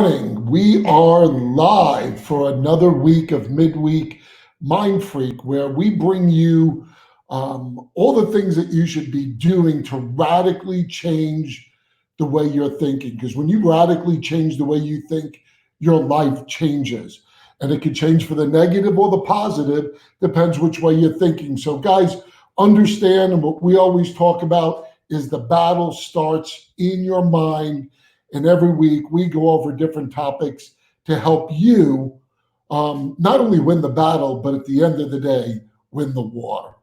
We are live for another week of Midweek Mindfreak, where we bring you all the things that you should be doing to radically change the way you're thinking. Because when you radically change the way you think, your life changes. And it can change for the negative or the positive, depends which way you're thinking. So, guys, understand, and what we always talk about is the battle starts in your mind. And every week we go over different topics to help you not only win the battle, but at the end of the day, win the war.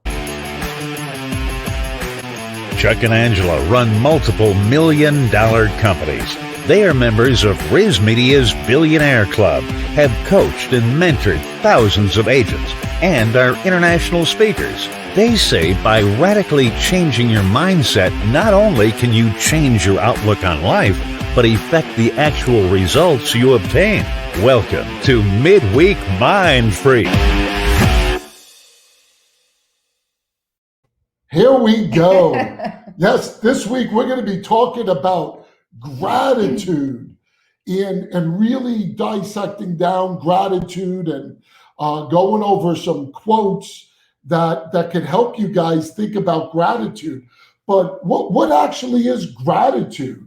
Chuck and Angela run multiple million-dollar companies. They are members of Riz Media's Billionaire Club, have coached and mentored thousands of agents, and are international speakers. They say by radically changing your mindset, not only can you change your outlook on life, but affect the actual results you obtain. Welcome to Midweek Mindfreak. Here we go. Yes, this week we're going to be talking about gratitude and really dissecting down gratitude and going over some quotes that can help you guys think about gratitude. But what actually is gratitude?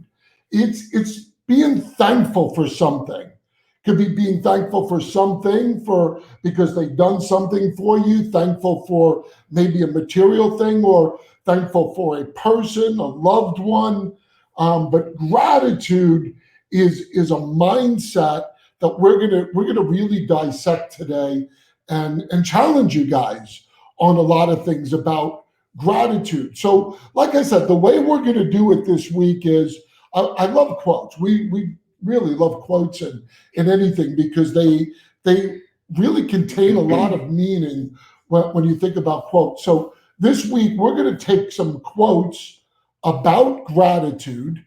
It's being thankful for something. Could be being thankful for something because they've done something for you, thankful for maybe a material thing, or thankful for a person, a loved one. But gratitude is a mindset that we're gonna really dissect today and challenge you guys on a lot of things about gratitude. So, like I said, the way we're gonna do it this week is I love quotes. We really love quotes in anything because they really contain a lot of meaning when you think about quotes. So this week we're going to take some quotes about gratitude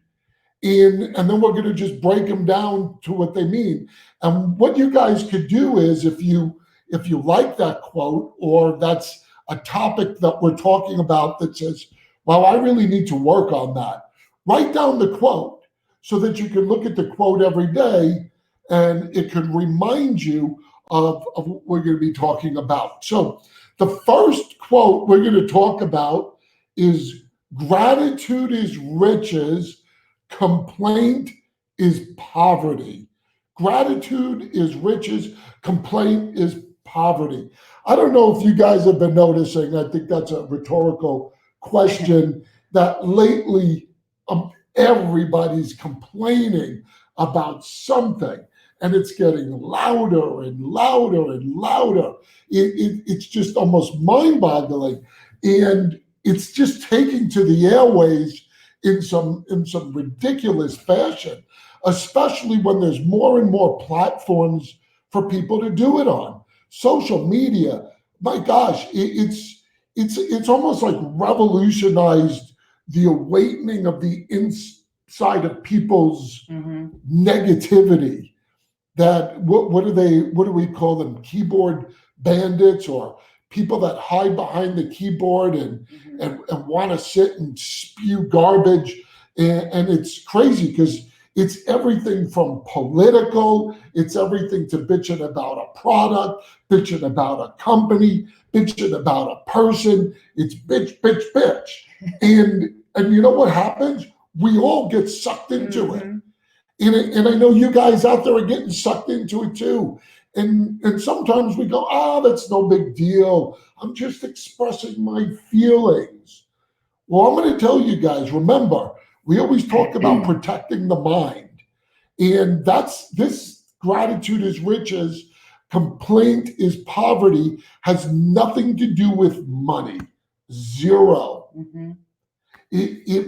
and then we're going to just break them down to what they mean. And what you guys could do is if you like that quote, or that's a topic that we're talking about that says, wow, I really need to work on that, write down the quote so that you can look at the quote every day and it can remind you of what we're going to be talking about. So the first quote we're going to talk about is gratitude is riches, complaint is poverty. Gratitude is riches, complaint is poverty. I don't know if you guys have been noticing, I think that's a rhetorical question, that lately everybody's complaining about something, and it's getting louder and louder and louder. It's just almost mind-boggling, and it's just taking to the airways in some ridiculous fashion, especially when there's more and more platforms for people to do it on. Social media, my gosh, it's almost like revolutionized the awakening of the inside of people's negativity. That what do we call them? Keyboard bandits, or people that hide behind the keyboard and want to sit and spew garbage. And it's crazy because it's everything from political, it's everything to bitching about a product, bitching about a company, bitching about a person. It's bitch, bitch, bitch. And you know what happens? We all get sucked into it. And I know you guys out there are getting sucked into it too. And sometimes we go, that's no big deal. I'm just expressing my feelings. Well, I'm going to tell you guys, remember, we always talk about protecting the mind. And that's this gratitude is riches, complaint is poverty, has nothing to do with money. Zero.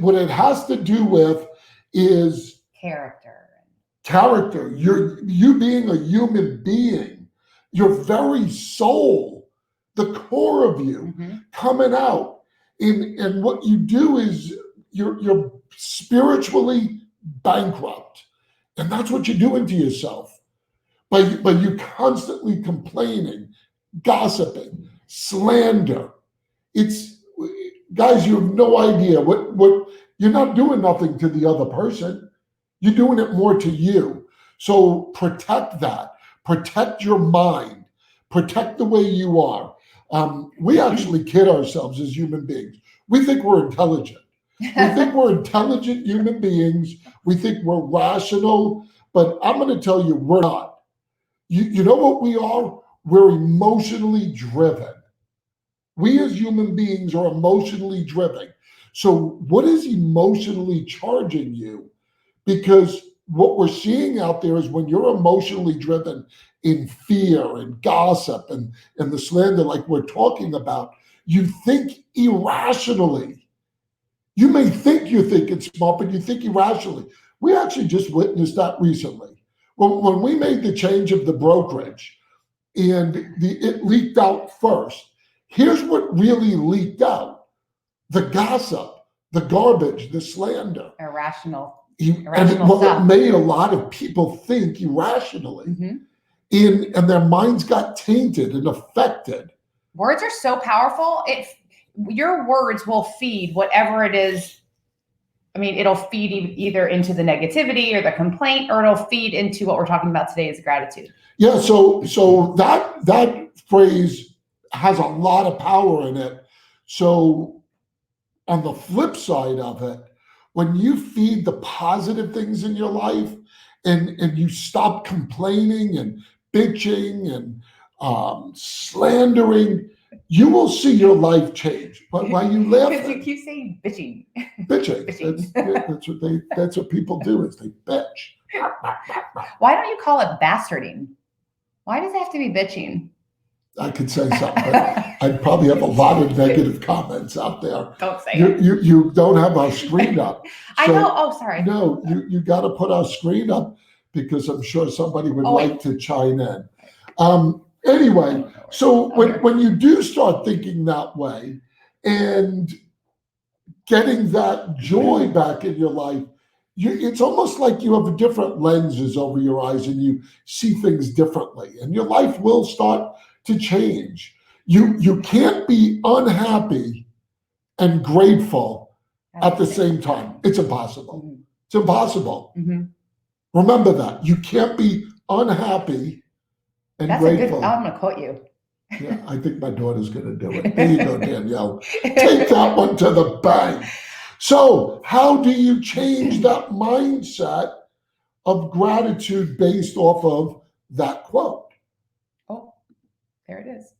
What it has to do with is character. You being a human being, your very soul, the core of you coming out. And what you do is you're spiritually bankrupt. And that's what you're doing to yourself. By you constantly complaining, gossiping, slander. Guys, you have no idea what you're not doing nothing to the other person. You're doing it more to you. So protect that. Protect your mind. Protect the way you are. We actually kid ourselves as human beings. We think we're intelligent. We think we're intelligent human beings. We think we're rational. But I'm going to tell you, we're not. You know what we are? We're emotionally driven. We as human beings are emotionally driven. So what is emotionally charging you? Because what we're seeing out there is when you're emotionally driven in fear and gossip and the slander like we're talking about, you think irrationally. You may think you think it's smart, but you think irrationally. We actually just witnessed that recently. When we made the change of the brokerage and it leaked out first, here's what really leaked out: the gossip, the garbage, the slander. Irrational And stuff. it made a lot of people think irrationally, and their minds got tainted and affected. Words are so powerful. Your words will feed whatever it is. I mean, it'll feed either into the negativity or the complaint, or it'll feed into what we're talking about today is gratitude. Yeah, so that phrase has a lot of power in it. So on the flip side of it, when you feed the positive things in your life and you stop complaining and bitching and slandering, you will see your life change. But while you laugh, Because you keep saying bitching. Bitching. That's what people do, is they bitch. Why don't you call it bastarding? Why does it have to be bitching? I could say something, but I'd probably have a lot of negative comments out there. Don't say it. You don't have our screen up. I know. Oh, sorry. No, you got to put our screen up because I'm sure somebody would like to chime in. Anyway, so when you do start thinking that way and getting that joy back in your life, it's almost like you have different lenses over your eyes and you see things differently, and your life will start to change. You can't be unhappy and grateful at the same time. It's impossible. It's impossible. Remember that. You can't be unhappy and grateful. I'm going to quote you. Yeah, I think my daughter's going to do it. There you go, Danielle. Take that one to the bank. So how do you change that mindset of gratitude based off of that quote? Oh, there it is.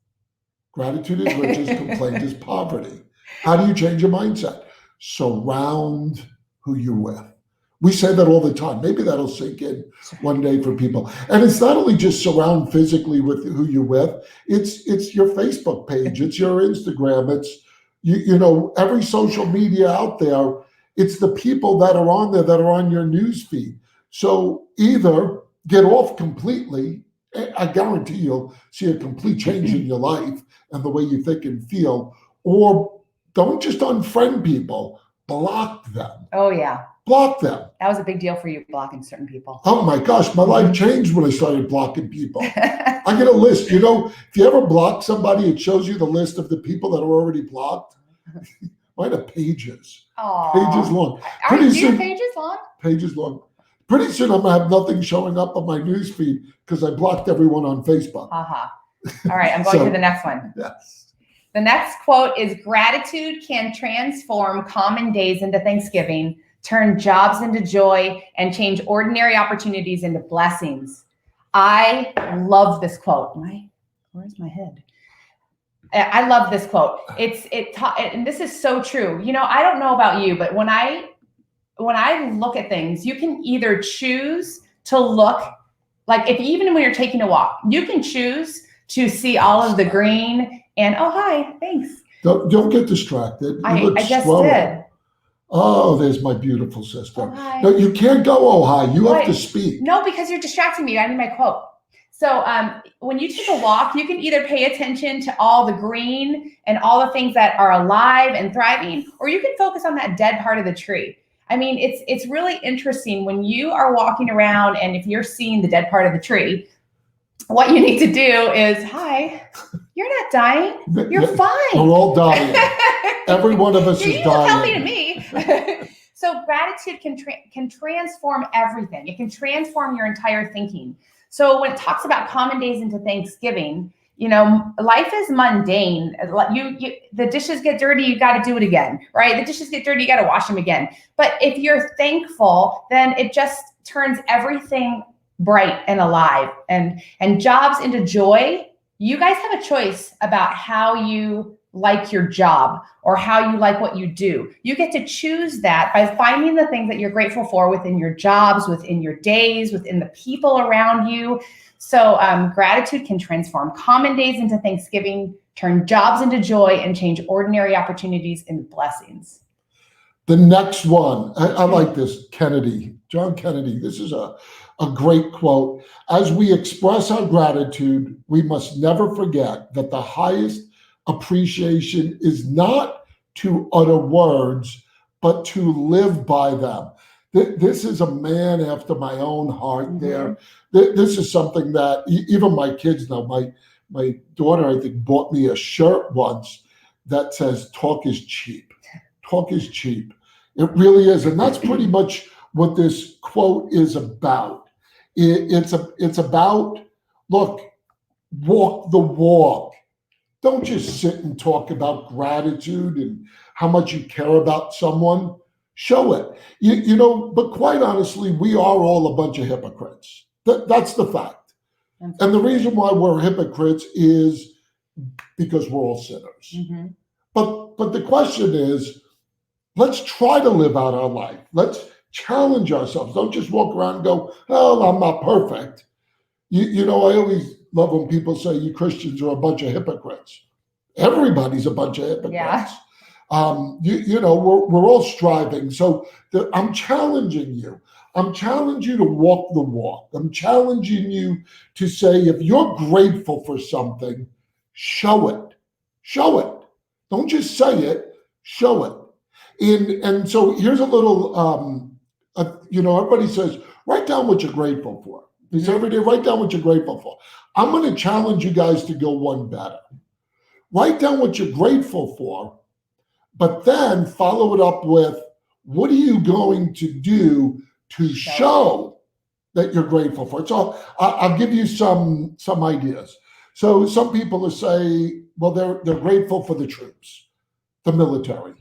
Gratitude is riches, complaint is poverty. How do you change your mindset? Surround who you're with. We say that all the time. Maybe that'll sink in one day for people. And it's not only just surround physically with who you're with. It's your Facebook page. It's your Instagram. It's you know, every social media out there. It's the people that are on there that are on your news feed. So either get off completely. I guarantee you'll see a complete change in your life and the way you think and feel. Or don't just unfriend people. Block them. Oh, yeah. Block them. That was a big deal for you, blocking certain people. Oh my gosh, my life changed when I started blocking people. I get a list. You know, if you ever block somebody, it shows you the list of the people that are already blocked. Mine are pages. Aww. Pages long. Are your pages long? Pages long. Pretty soon I'm going to have nothing showing up on my news feed because I blocked everyone on Facebook. All right, I'm going to the next one. Yes. The next quote is: gratitude can transform common days into Thanksgiving, turn jobs into joy, and change ordinary opportunities into blessings. I love this quote. Where's my head? I love this quote. And this is so true. You know, I don't know about you, but when I look at things, you can either choose to look like, even when you're taking a walk, you can choose to see all of the green and, oh, hi, thanks. Don't get distracted. I just did. Oh, there's my beautiful sister. Oh, hi. No, you can't go, oh, hi. You have to speak. No, because you're distracting me. I need my quote. So when you take a walk, you can either pay attention to all the green and all the things that are alive and thriving, or you can focus on that dead part of the tree. I mean, it's really interesting when you are walking around, and if you're seeing the dead part of the tree, what you need to do is, hi, you're not dying. You're fine. We're all dying. Every one of us is dying. You're healthy to me. So gratitude can transform everything. It can transform your entire thinking. So when it talks about common days into Thanksgiving, life is mundane. The dishes get dirty, you got to do it again, right? The dishes get dirty, you got to wash them again. But if you're thankful, then it just turns everything bright and alive, and jobs into joy. You guys have a choice about how you like your job or how you like what you do. You get to choose that by finding the things that you're grateful for within your jobs, within your days, within the people around you. So gratitude can transform common days into Thanksgiving, turn jobs into joy, and change ordinary opportunities into blessings. The next one, I like this, John Kennedy. This is a great quote. As we express our gratitude, we must never forget that the highest appreciation is not to utter words, but to live by them. This is a man after my own heart there. This is something that even my kids know. My daughter, I think, bought me a shirt once that says, "Talk is cheap." Talk is cheap. It really is. And that's pretty much what this quote is about. It's about, look, walk the walk. Don't just sit and talk about gratitude and how much you care about someone. Show it. But quite honestly, we are all a bunch of hypocrites. That's the fact. And the reason why we're hypocrites is because we're all sinners. But the question is, let's try to live out our life. Let's challenge ourselves. Don't just walk around and go, "Oh, I'm not perfect." I always love when people say you Christians are a bunch of hypocrites. Everybody's a bunch of hypocrites. Yeah. We're all striving. So I'm challenging you. I'm challenging you to walk the walk. I'm challenging you to say, if you're grateful for something, show it. Show it. Don't just say it, show it. And so here's a little, everybody says, write down what you're grateful for. They say every day, write down what you're grateful for. I'm going to challenge you guys to go one better. Write down what you're grateful for, but then follow it up with, what are you going to do to show that you're grateful for it? So I'll give you some ideas. So some people will say, well, they're grateful for the troops, the military.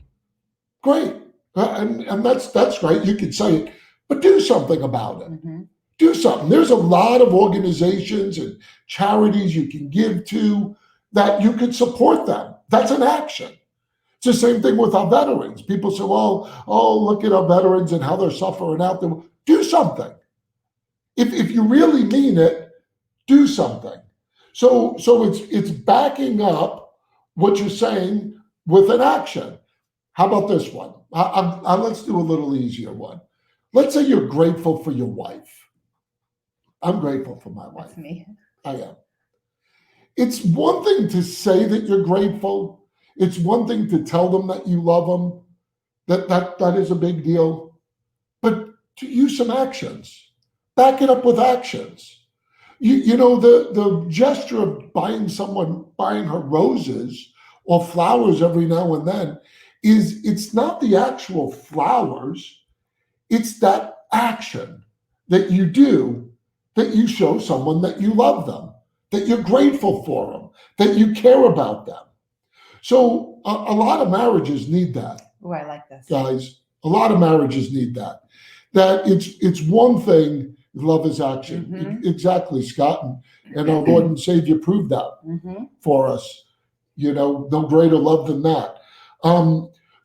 Great. And that's great. You can say it, but do something about it. Do something. There's a lot of organizations and charities you can give to that you could support them. That's an action. It's the same thing with our veterans. People say, oh, look at our veterans and how they're suffering out there. Do something. If you really mean it, do something. So it's backing up what you're saying with an action. How about this one? Let's do a little easier one. Let's say you're grateful for your wife. I'm grateful for my wife. That's me. I am. It's one thing to say that you're grateful. It's one thing to tell them that you love them. That is a big deal. But to use some actions. Back it up with actions. The gesture of buying her roses or flowers every now and then it's not the actual flowers. It's that action that you do, that you show someone that you love them, that you're grateful for them, that you care about them. So a lot of marriages need that. Oh, I like this. Guys, a lot of marriages need that. That it's one thing, love is action. Exactly, Scott. And our Lord and Savior proved that for us. No greater love than that.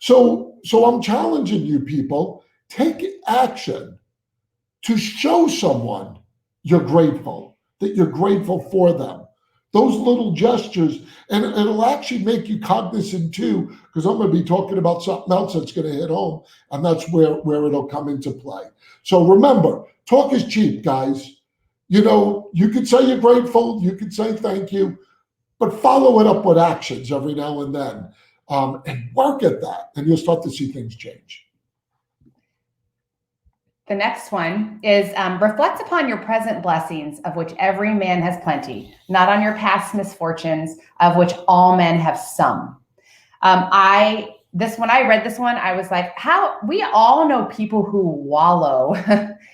So I'm challenging you people, take action to show someone you're grateful, that you're grateful for them. Those little gestures, and it'll actually make you cognizant too, because I'm going to be talking about something else that's going to hit home, and that's where it'll come into play. So remember, talk is cheap, guys. You could say you're grateful, you could say thank you, but follow it up with actions every now and then, and work at that, and you'll start to see things change. The next one is reflect upon your present blessings, of which every man has plenty, not on your past misfortunes, of which all men have some. I when I read this one, I was like, how we all know people who wallow.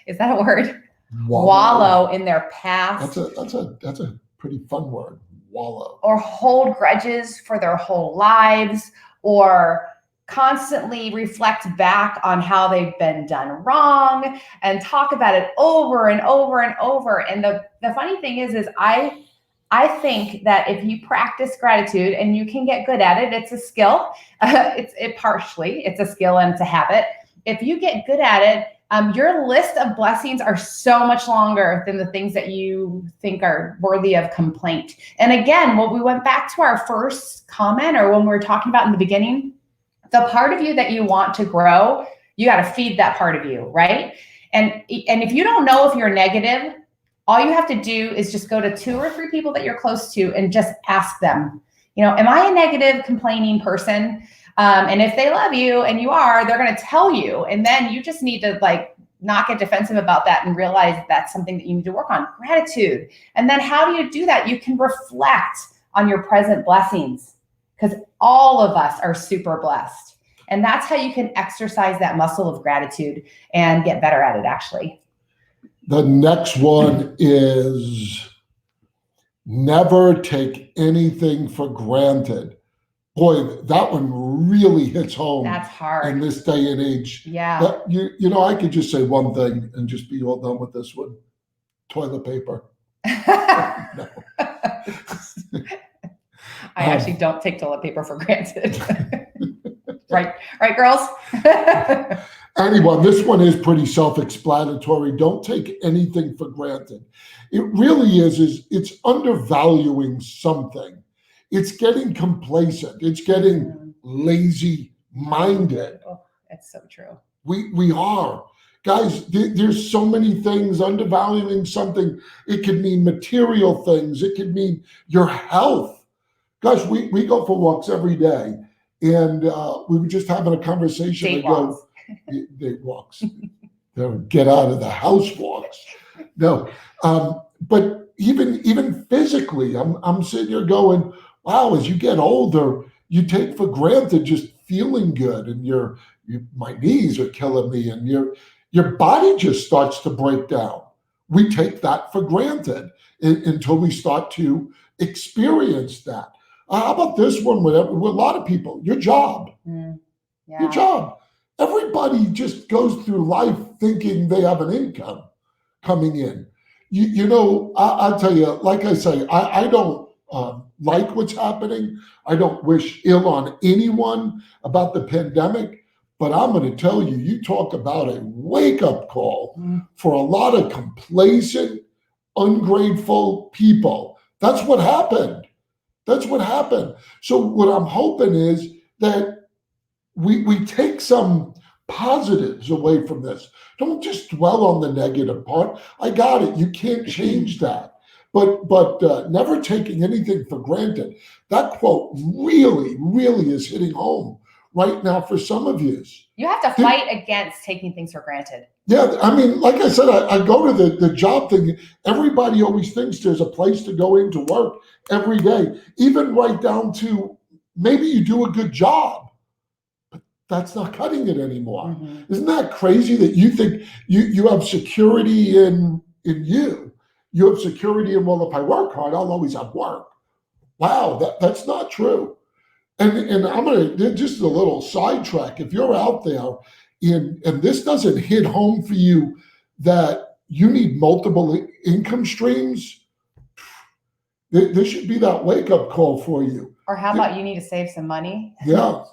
Is that a word? Wallow in their past. That's a pretty fun word. Wallow. Or hold grudges for their whole lives, or constantly reflect back on how they've been done wrong and talk about it over and over and over. And the funny thing is I think that if you practice gratitude, and you can get good at it, it's a skill. It's a skill and it's a habit. If you get good at it, your list of blessings are so much longer than the things that you think are worthy of complaint. And again, when we went back to our first comment, or when we were talking about in the beginning, the part of you that you want to grow, you got to feed that part of you, right? And if you don't know if you're negative, all you have to do is just go to 2 or 3 people that you're close to and just ask them, am I a negative, complaining person? And if they love you, and you are, they're going to tell you. And then you just need to not get defensive about that and realize that's something that you need to work on. Gratitude. And then how do you do that? You can reflect on your present blessings, because all of us are super blessed. And that's how you can exercise that muscle of gratitude and get better at it, actually. The next one is never take anything for granted. Boy, that one really hits home. That's hard in this day and age. Yeah. I could just say one thing and just be all done with this one. Toilet paper. I actually don't take toilet paper for granted. Right, girls? Anyone, this one is pretty self-explanatory. Don't take anything for granted. It really is it's undervaluing something. It's getting complacent. It's getting lazy-minded. Oh, that's so true. We are. Guys, there's so many things. Undervaluing something. It could mean material things. It could mean your health. Guys, we go for walks every day. And we were just having a conversation. Date walks. Date walks. Get out of the house walks. No. But even physically, I'm sitting here going, wow, as you get older, you take for granted just feeling good, and my knees are killing me, and your body just starts to break down. We take that for granted until we start to experience that. How about this one with a lot of people? Your job. Yeah. Your job. Everybody just goes through life thinking they have an income coming in. I'll tell you, like I say, I don't like what's happening. I don't wish ill on anyone about the pandemic, but I'm going to tell you, you talk about a wake-up call for a lot of complacent, ungrateful people. That's what happened. That's what happened. So what I'm hoping is that we take some positives away from this. Don't just dwell on the negative part. I got it. You can't change that. But never taking anything for granted. That quote really, really is hitting home right now for some of you. You have to fight against taking things for granted. Yeah, I mean, like I said, I go to the job thing. Everybody always thinks there's a place to go into work every day, even right down to maybe you do a good job, but that's not cutting it anymore. Mm-hmm. Isn't that crazy that you think you have security in you? You have security in, well, if I work hard, I'll always have work. Wow, that's not true. And I'm going to, just a little sidetrack. If you're out there and this doesn't hit home for you that you need multiple income streams, there should be that wake-up call for you. Or how about you need to save some money? Yeah.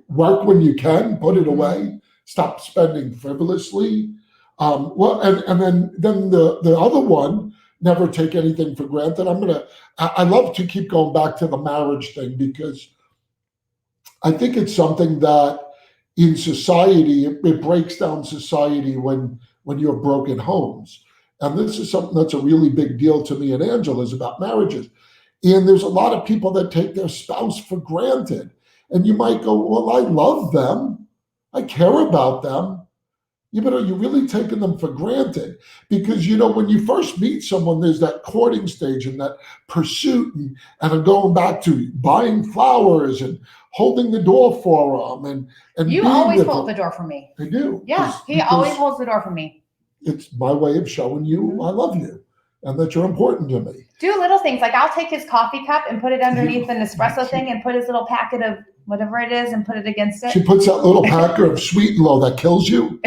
Work when you can, put it away, stop spending frivolously. And then the other one, never take anything for granted. I love to keep going back to the marriage thing, because I think it's something that in society, it breaks down society when you have broken homes. And this is something that's a really big deal to me and Angela's about marriages. And there's a lot of people that take their spouse for granted. And you might go, well, I love them. I care about them. Yeah, but are you really taking them for granted? Because, when you first meet someone, there's that courting stage and that pursuit. And I'm going back to buying flowers and holding the door for them. And You being always with hold them. the door for me. I do. Yeah, he always holds the door for me. It's my way of showing you I love you and that you're important to me. Do little things. Like I'll take his coffee cup and put it underneath an espresso thing and put his little packet of whatever it is and put it against it. She puts that little packet of Sweet and Low that kills you.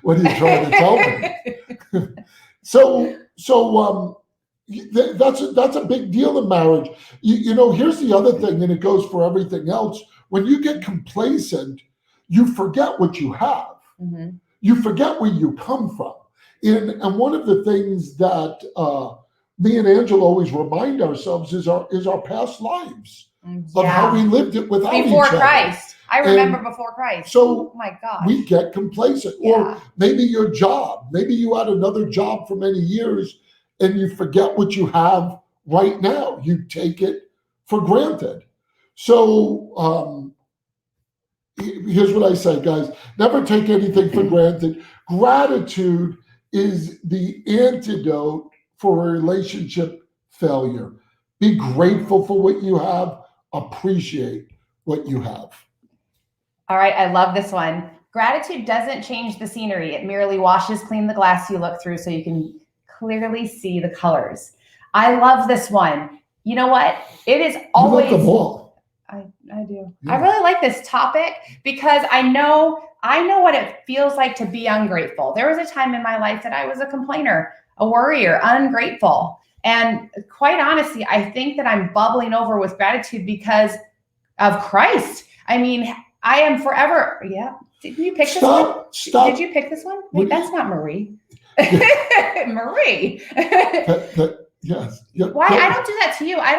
What are you trying to tell me? That's a big deal in marriage. Here's the other thing, and it goes for everything else. When you get complacent, you forget what you have. Mm-hmm. You forget where you come from. And one of the things that me and Angela always remind ourselves is our past lives of how we lived it without before each other. Christ. I remember before Christ. So oh my gosh. We get complacent. Yeah. Or maybe your job. Maybe you had another job for many years and you forget what you have right now. You take it for granted. So here's what I say, guys. Never take anything for granted. Gratitude is the antidote for a relationship failure. Be grateful for what you have. Appreciate what you have. All right, I love this one. Gratitude doesn't change the scenery. It merely washes clean the glass you look through so you can clearly see the colors. I love this one. You know what? It is always. You like them all. I do. Yeah. I really like this topic because I know what it feels like to be ungrateful. There was a time in my life that I was a complainer, a worrier, ungrateful. And quite honestly, I think that I'm bubbling over with gratitude because of Christ. I mean, I am forever. Yeah. Did you pick this one? Stop. Did you pick this one? Wait, that's not Marie. Marie. Yes. Yeah. Why? I don't do that to you. I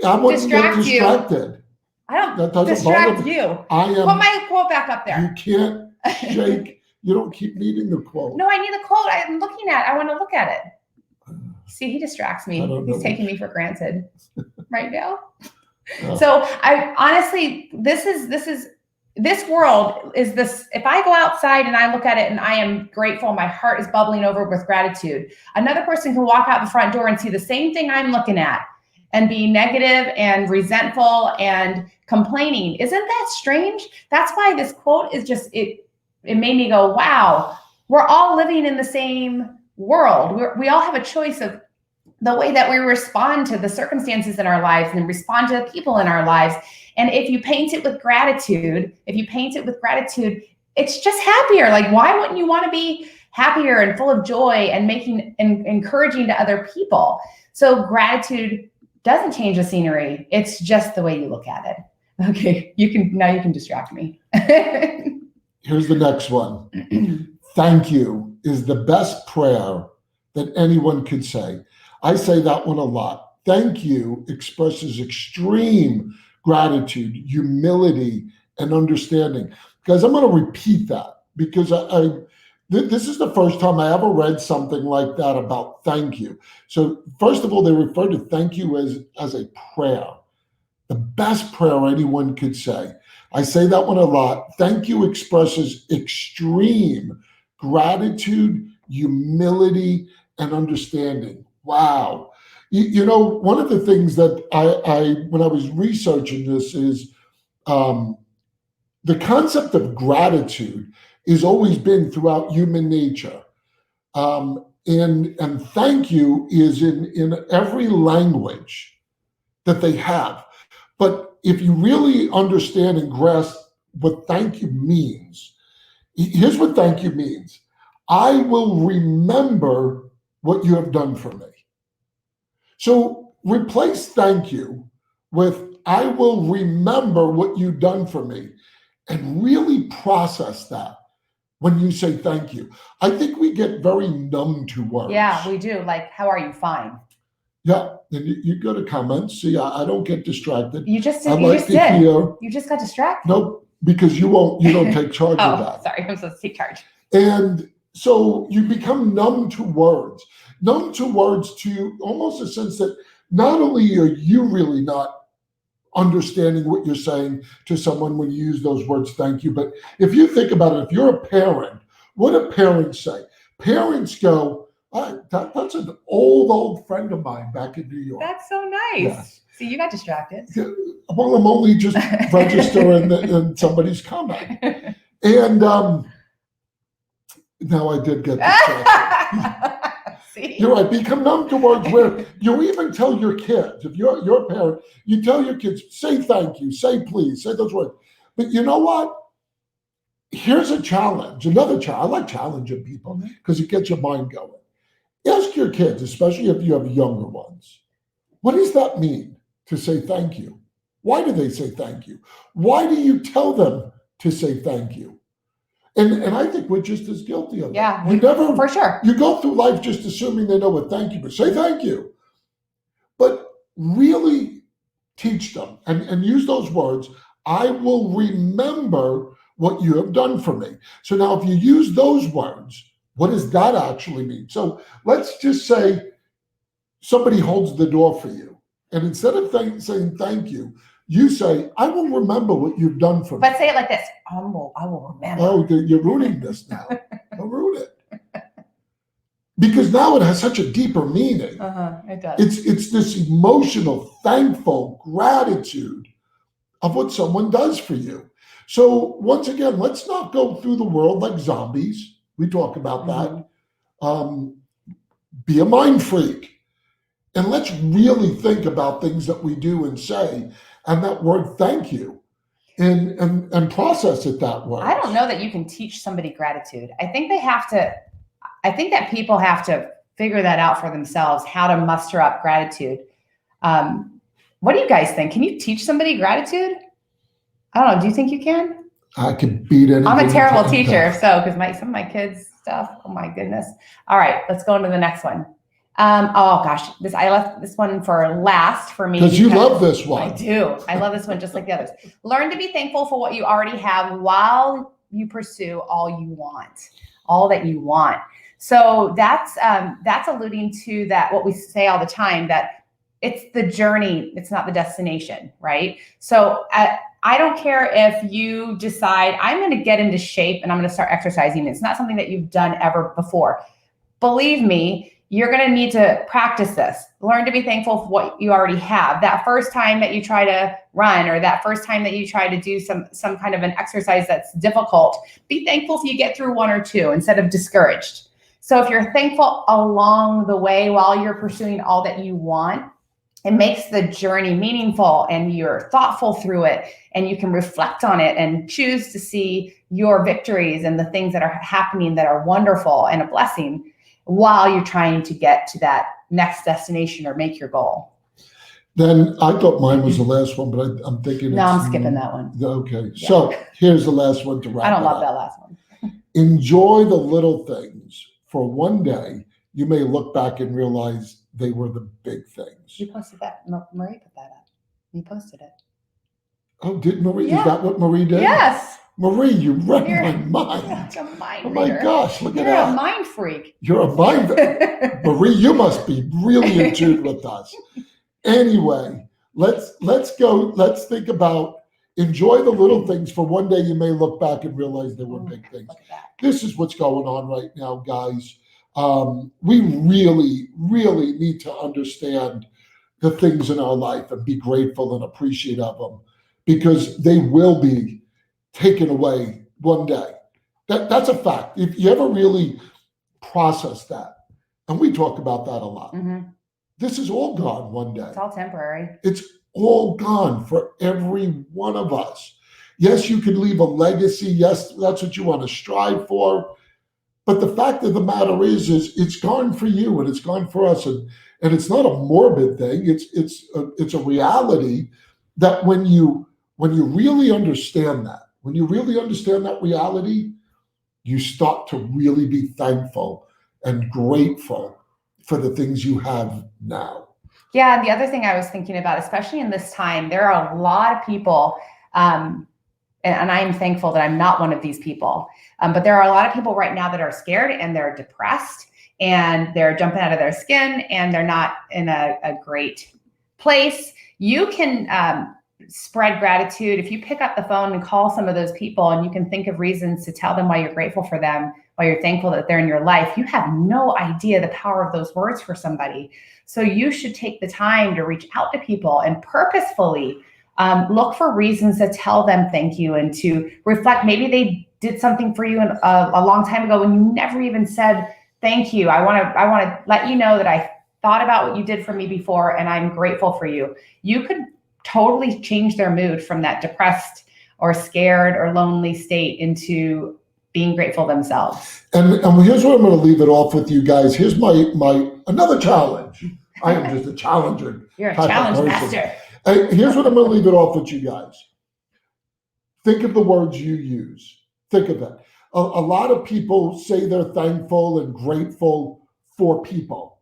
don't wouldn't distract get distracted. you. I don't That doesn't distract bother me. you. Put my quote back up there. You can't shake. You don't keep needing the quote. No, I need the quote. I'm looking at. I want to look at it. See, he distracts me. He's taking me for granted right now. Yeah. So I honestly, this world is this. If I go outside and I look at it and I am grateful, my heart is bubbling over with gratitude. Another person can walk out the front door and see the same thing I'm looking at and be negative and resentful and complaining. Isn't that strange? That's why this quote is just, it made me go, wow, we're all living in the same world. We all have a choice of the way that we respond to the circumstances in our lives and respond to the people in our lives. And if you paint it with gratitude, it's just happier. Like, why wouldn't you want to be happier and full of joy and making and encouraging to other people? So gratitude doesn't change the scenery. It's just the way you look at it. Okay, you can distract me. Here's the next one. Thank you is the best prayer that anyone could say. I say that one a lot. Thank you expresses extreme gratitude, humility, and understanding. Guys, I'm going to repeat that because this is the first time I ever read something like that about thank you. So first of all, they refer to thank you as a prayer, the best prayer anyone could say. I say that one a lot. Thank you expresses extreme gratitude, humility, and understanding. Wow. One of the things that I when I was researching this is the concept of gratitude has always been throughout human nature. And thank you is in every language that they have. But if you really understand and grasp what thank you means, here's what thank you means. I will remember what you have done for me. So replace thank you with I will remember what you've done for me and really process that when you say thank you. I think we get very numb to words. Yeah, we do. Like, how are you? Fine. Yeah, and you go to comments. See, I don't get distracted. You just did. You just got distracted. Nope, because you don't take charge of that. Sorry, I'm supposed to take charge. And so you become numb to words to almost a sense that not only are you really not understanding what you're saying to someone when you use those words, thank you. But if you think about it, if you're a parent, what do parents say? Parents go, that's an old friend of mine back in New York. That's so nice. Yes. See, you got distracted. Well, I'm only just registering in somebody's comment. And now I did get distracted. See? You're right. Become numb to words where you even tell your kids, if you're a parent, you tell your kids, say thank you, say please, say those words. But you know what? Here's a challenge, another challenge. I like challenging people because it gets your mind going. Ask your kids, especially if you have younger ones, what does that mean to say thank you? Why do they say thank you? Why do you tell them to say thank you? And I think we're just as guilty of it. Yeah, You never, for sure. You go through life just assuming they know what thank you, but say thank you. But really teach them and use those words. I will remember what you have done for me. So now if you use those words, what does that actually mean? So let's just say somebody holds the door for you. And instead of saying thank you, you say, I will remember what you've done for me. But say it like this. I will remember. Oh, you're ruining this now. Don't ruin it. Because now it has such a deeper meaning. It does. It's this emotional, thankful gratitude of what someone does for you. So once again, let's not go through the world like zombies. We talk about that. Be a mind freak. And let's really think about things that we do and say, and that word thank you, and process it that way. I don't know that you can teach somebody gratitude. I think that people have to figure that out for themselves, how to muster up gratitude. What do you guys think? Can you teach somebody gratitude? I don't know. Do you think you can? I could beat anything. I'm a terrible teacher, so because some of my kids stuff. Oh my goodness. All right, let's go into the next one. Oh gosh, I left this one for last for me. Because you love this one. I do. I love this one just like the others. Learn to be thankful for what you already have while you pursue all that you want. So that's alluding to that, what we say all the time, that it's the journey, it's not the destination, right? So I don't care if you decide I'm going to get into shape and I'm going to start exercising. It's not something that you've done ever before. Believe me, you're going to need to practice this. Learn to be thankful for what you already have. That first time that you try to run, or that first time that you try to do some kind of an exercise that's difficult, be thankful if you get through one or two instead of discouraged. So if you're thankful along the way while you're pursuing all that you want, it makes the journey meaningful, and you're thoughtful through it, and you can reflect on it and choose to see your victories and the things that are happening that are wonderful and a blessing, while you're trying to get to that next destination or make your goal. Then I thought mine was the last one, but I'm thinking. No, I'm skipping that one. Okay, Yeah. So here's the last one to wrap. I don't love that last one. Enjoy the little things. For one day, you may look back and realize they were the big things. You posted that. Marie put that up. You posted it. Oh, did Marie? Yeah. Is that what Marie did? Yes. Marie, you read You're my mind. Like a mind Oh my reader. gosh, look at You're that. a mind freak. You're a mind. Marie, you must be really in tune with us. Anyway, let's go. Let's think about enjoy the little things. For one day, you may look back and realize they were big things. Look at that. This is what's going on right now, guys. We really, really need to understand the things in our life and be grateful and appreciate of them, because they will be taken away one day. That's a fact. If you ever really process that, and we talk about that a lot, this is all gone one day. It's all temporary. It's all gone for every one of us. Yes, you can leave a legacy. Yes, that's what you want to strive for. But the fact of the matter is it's gone for you and it's gone for us. And it's not a morbid thing. It's a reality that when you really understand that, when you really understand that reality, you start to really be thankful and grateful for the things you have now. Yeah, and the other thing I was thinking about, especially in this time, there are a lot of people, and I'm thankful that I'm not one of these people, but there are a lot of people right now that are scared and they're depressed and they're jumping out of their skin and they're not in a great place. You can spread gratitude. If you pick up the phone and call some of those people and you can think of reasons to tell them why you're grateful for them, why you're thankful that they're in your life, you have no idea the power of those words for somebody. So you should take the time to reach out to people and purposefully look for reasons to tell them thank you and to reflect. Maybe they did something for you a long time ago when you never even said thank you. I want to let you know that I thought about what you did for me before and I'm grateful for you. You could totally change their mood from that depressed or scared or lonely state into being grateful themselves. And here's where I'm going to leave it off with you guys. Here's my another challenge. I am just a challenger. You're a challenge master. Here's what I'm going to leave it off with you guys. Think of the words you use. Think of it. A lot of people say they're thankful and grateful for people.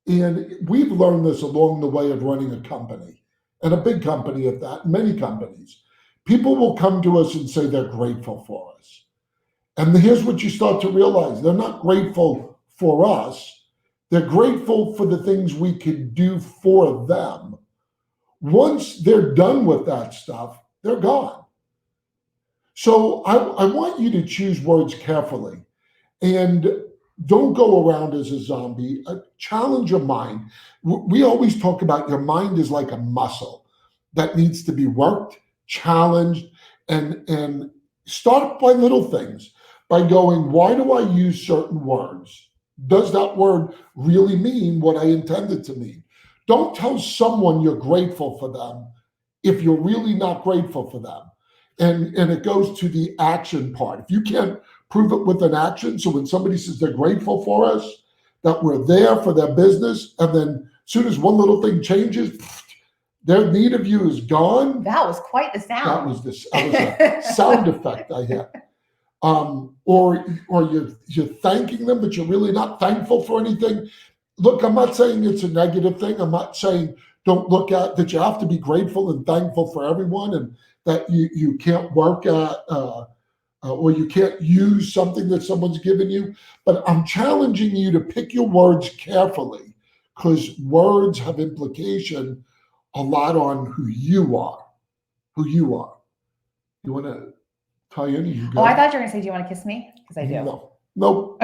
And we've learned this along the way of running a company, and a big company at that, many companies. People will come to us and say they're grateful for us. And here's what you start to realize. They're not grateful for us. They're grateful for the things we could do for them. Once they're done with that stuff, they're gone. So I want you to choose words carefully and don't go around as a zombie. Challenge your mind. We always talk about your mind is like a muscle that needs to be worked, challenged, and start by little things, by going, why do I use certain words? Does that word really mean what I intended to mean? Don't tell someone you're grateful for them if you're really not grateful for them. And it goes to the action part. If you can't prove it with an action, so when somebody says they're grateful for us, that we're there for their business, and then as soon as one little thing changes, their need of you is gone. That was quite the sound. That was a sound effect I had. Or you're thanking them, but you're really not thankful for anything. Look, I'm not saying it's a negative thing. I'm not saying don't look at that you have to be grateful and thankful for everyone, and that you can't work at or you can't use something that someone's given you. But I'm challenging you to pick your words carefully, because words have implication a lot on who you are. You want to tie in? You I thought you were going to say, do you want to kiss me? Because I do. No. Nope.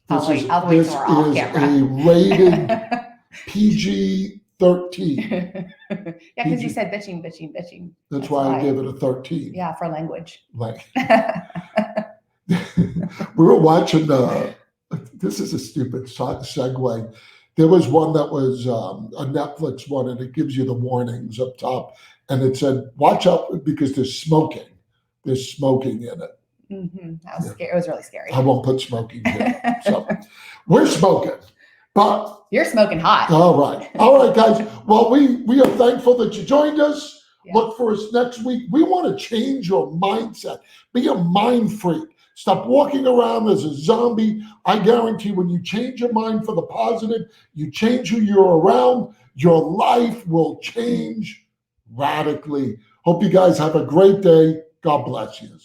I'll wait till we're off camera. This is a rated PG-13. Yeah, because you said bitching. That's why I gave it a 13. Yeah, for language. Like, we were watching, this is a stupid segue. There was one that was a Netflix one, and it gives you the warnings up top. And it said, watch out because there's smoking. There's smoking in it. Mm-hmm. That was scary. It was really scary. I won't put smoking here. So we're smoking. But you're smoking hot. All right, guys. Well, we are thankful that you joined us. Yeah. Look for us next week. We want to change your mindset. Be a mind freak. Stop walking around as a zombie. I guarantee when you change your mind for the positive, you change who you're around, your life will change radically. Hope you guys have a great day. God bless you.